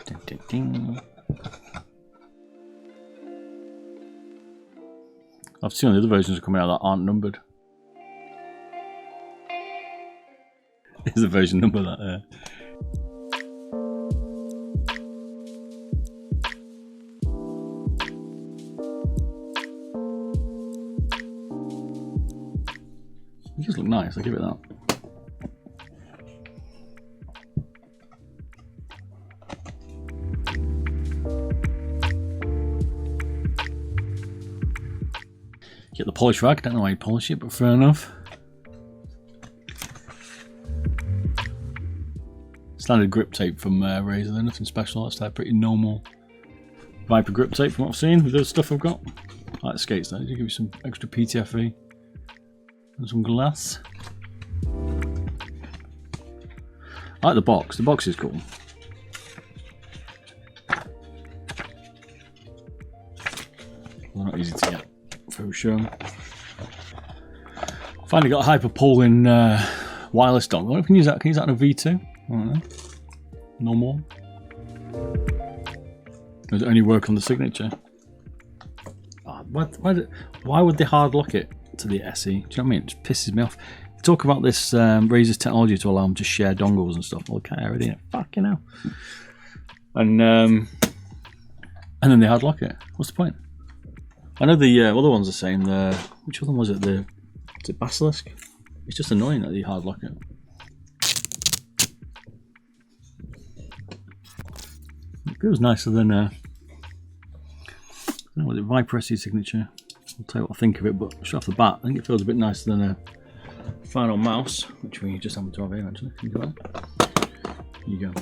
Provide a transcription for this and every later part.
Ding, ding, ding. I've seen the other versions coming out that aren't numbered. Here's the version number that It does look nice, I'll give it that. Get the polish rag, don't know why you polish it, but fair enough. Standard grip tape from Razer, they're nothing special, that's their pretty normal Viper grip tape from what I've seen with the stuff I've got. I like the skates though, they give you some extra PTFE and some glass. I like the box is cool. They're not easy to get. For sure. Finally got a hyper pulling wireless dongle. I wonder if we can use that. Can you use that in a V2? I don't know. Normal. Does it only work on the signature? Oh, why would they hard lock it to the SE? Do you know what I mean? It just pisses me off. They talk about this Razer's technology to allow them to share dongles and stuff. Well, can't already. Fucking hell. And then they hard lock it. What's the point? I know the other one's the same. Which other one was it? Is it Basilisk? It's just annoying that they hard lock it. It feels nicer than I don't know, was it Viper SE signature? I'll tell you what I think of it, but straight off the bat, I think it feels a bit nicer than a final mouse, which we just happen to have here actually. Can you do that? Here you go.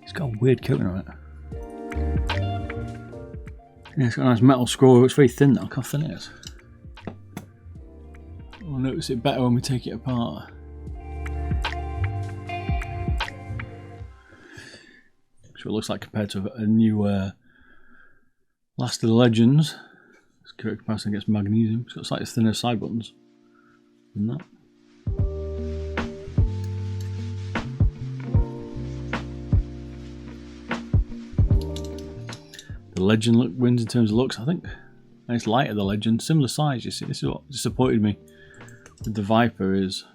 It's got a weird coating on it. Yeah, it's got a nice metal scroll. It's very thin though. Look how thin it is. We'll notice it better when we take it apart. So it looks like compared to a new Last of the Legends. It's correct comparison against magnesium. It's got slightly thinner side buttons than that. The Legend wins in terms of looks, I think. And it's lighter, the Legend, similar size. You see, this is what disappointed me with the Viper is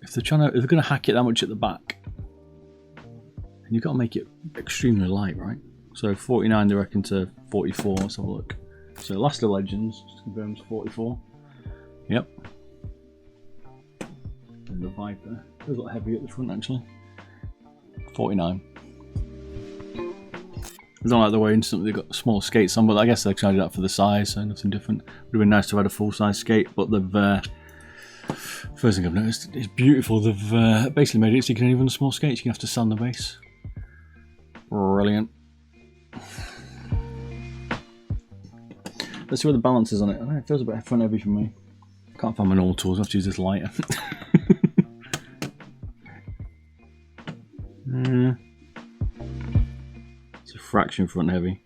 if they're going to hack it that much at the back, and you've got to make it extremely light, right? So 49 they reckon to 44. Let's have a look. So Last of the Legends just confirms 44. Yep. And the Viper feels a lot heavier at the front actually. 49. I don't like the way instantly they've got small skates on, but I guess they tried that for the size, so nothing different. Would have been nice to have had a full-size skate, but they've first thing I've noticed, it's beautiful. They've basically made it so you can only run small skates. You have to sand the base. Brilliant. Let's see what the balance is on it. I know it feels a bit front heavy for me. Can't find my normal tools. I have to use this lighter. It's a fraction front heavy.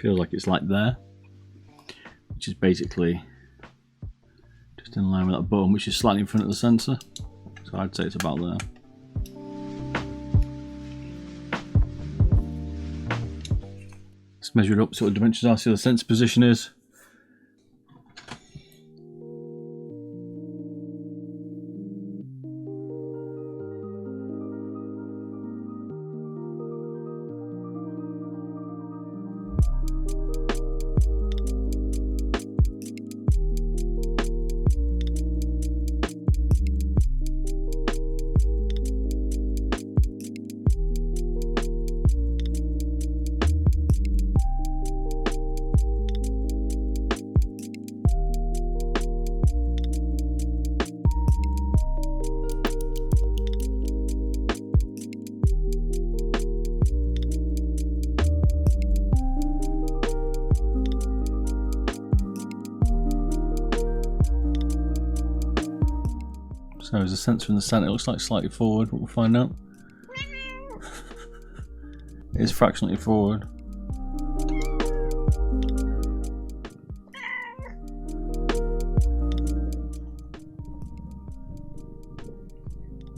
Feels like it's like there, which is basically just in line with that button, which is slightly in front of the sensor. So I'd say it's about there. Let's measure it up, see what the dimensions are, see what the sensor position is. So there's a sensor in the centre, it looks like slightly forward, but we'll find out. It is fractionally forward.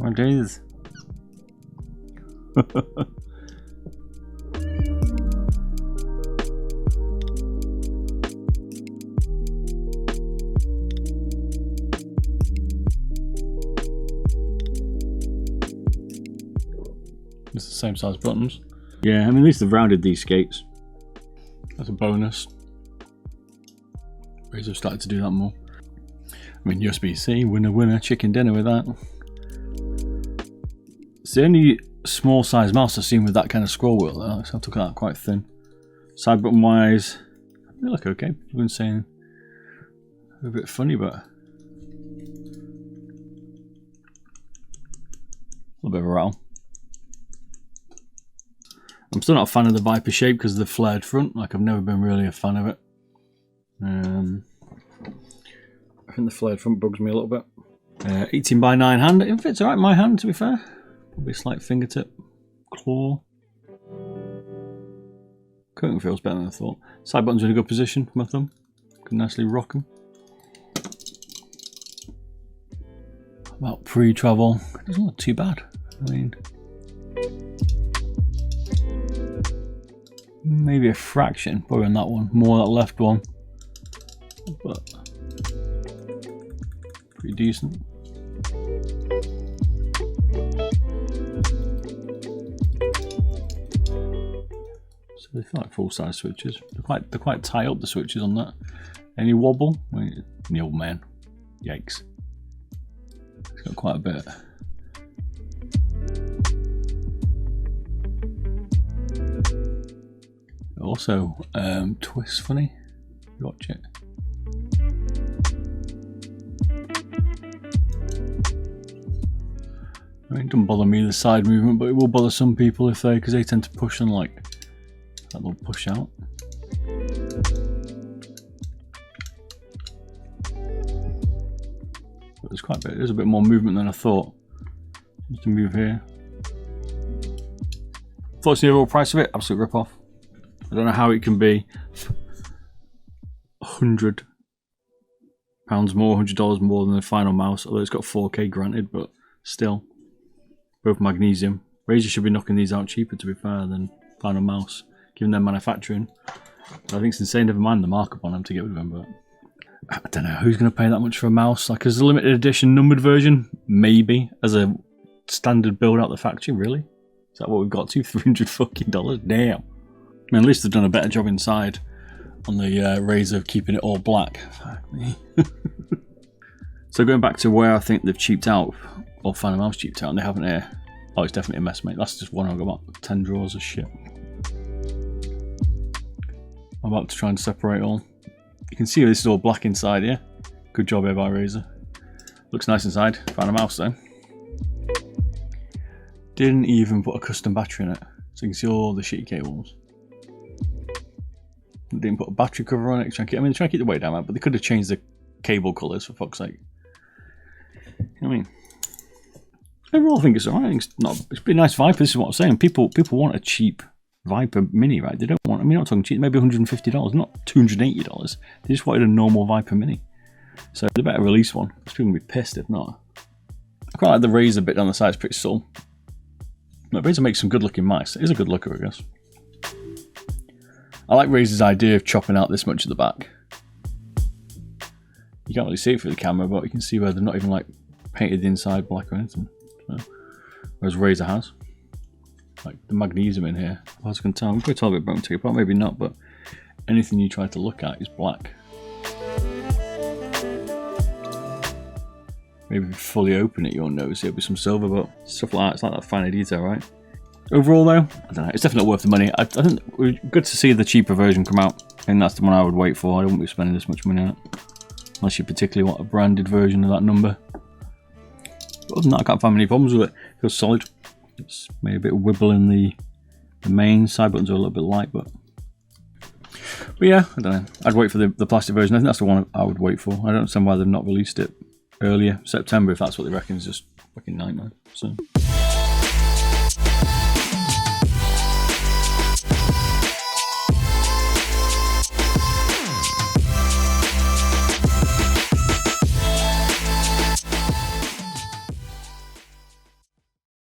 Oh jeez. It's the same size buttons. Yeah, I mean, at least they've rounded these skates. That's a bonus. Razer started to do that more. I mean, USB-C, winner winner, chicken dinner with that. It's the only small size mouse I've seen with that kind of scroll wheel though, so I took that quite thin. Side button wise, they look okay. I wouldn't say they're a bit funny, but a little bit of a rattle. I'm still not a fan of the Viper shape because of the flared front. Like, I've never been really a fan of it. I think the flared front bugs me a little bit. 18 by 9 hand. It fits alright in my hand, to be fair. Probably a slight fingertip claw. Coating feels better than I thought. Side buttons are in a good position for my thumb. Can nicely rock them. About pre-travel, it doesn't look too bad. I mean, maybe a fraction, probably on that one, more that left one, but pretty decent. So they feel like full-size switches. They're quite tight up, the switches on that. Any wobble? The old man. Yikes. It's got quite a bit. Also, twist funny. Watch it. I mean, it doesn't bother me, the side movement, but it will bother some people if because they tend to push and like that little push out. But there's quite a bit. There's a bit more movement than I thought. Just to move here. Thoughts on the overall price of it? Absolute rip off. I don't know how it can be £100 more, $100 more than the final mouse, although it's got 4K granted, but still, both magnesium. Razer should be knocking these out cheaper, to be fair, than final mouse, given their manufacturing. So I think it's insane, never mind the markup on them to get rid of them, but I don't know who's going to pay that much for a mouse. Like, as a limited edition numbered version, maybe. As a standard build out the factory, really? Is that what we've got to? $300 fucking dollars? Damn. I mean, at least they've done a better job inside on the Razer of keeping it all black. Fuck me. So going back to where I think they've cheaped out, or Final Mouse cheaped out, and they haven't here. Oh, it's definitely a mess, mate. That's just one. I've got about 10 drawers of shit. I'm about to try and separate all. You can see this is all black inside, yeah? Good job here by Razer. Looks nice inside. Final Mouse though. Didn't even put a custom battery in it. So you can see all the shitty cables. Didn't put a battery cover on it. I mean, they're trying to keep the weight down, but they could have changed the cable colours, for fuck's sake. You know what I mean? Overall, I think it's alright. It's pretty nice Viper. This is what I'm saying. People want a cheap Viper Mini, right? They don't want. I mean, I'm not talking cheap. Maybe $150, not $280. They just wanted a normal Viper Mini. So they better release one. People will be pissed if not. I quite like the Razer bit down the side. It's pretty subtle. No, Razer makes some good-looking mice. It is a good looker, I guess. I like Razer's idea of chopping out this much at the back. You can't really see it through the camera, but you can see where they're not even like painted the inside black or anything. So, whereas Razer has. Like the magnesium in here. As you can tell, I'm going to tell a bit about it apart, maybe not, but anything you try to look at is black. Maybe if you fully open it, you'll notice it'll be some silver, but stuff like that, it's like that finer detail, right? Overall though, I don't know, it's definitely worth the money. I think it's good to see the cheaper version come out, and that's the one I would wait for. I wouldn't be spending this much money on it. Unless you particularly want a branded version of that number. But other than that, I can't find many problems with it. It feels solid. It's maybe a bit of wibble in the main. Side buttons are a little bit light, but yeah, I don't know. I'd wait for the plastic version. I think that's the one I would wait for. I don't understand why they've not released it earlier. September, if that's what they reckon, is just fucking nightmare. So.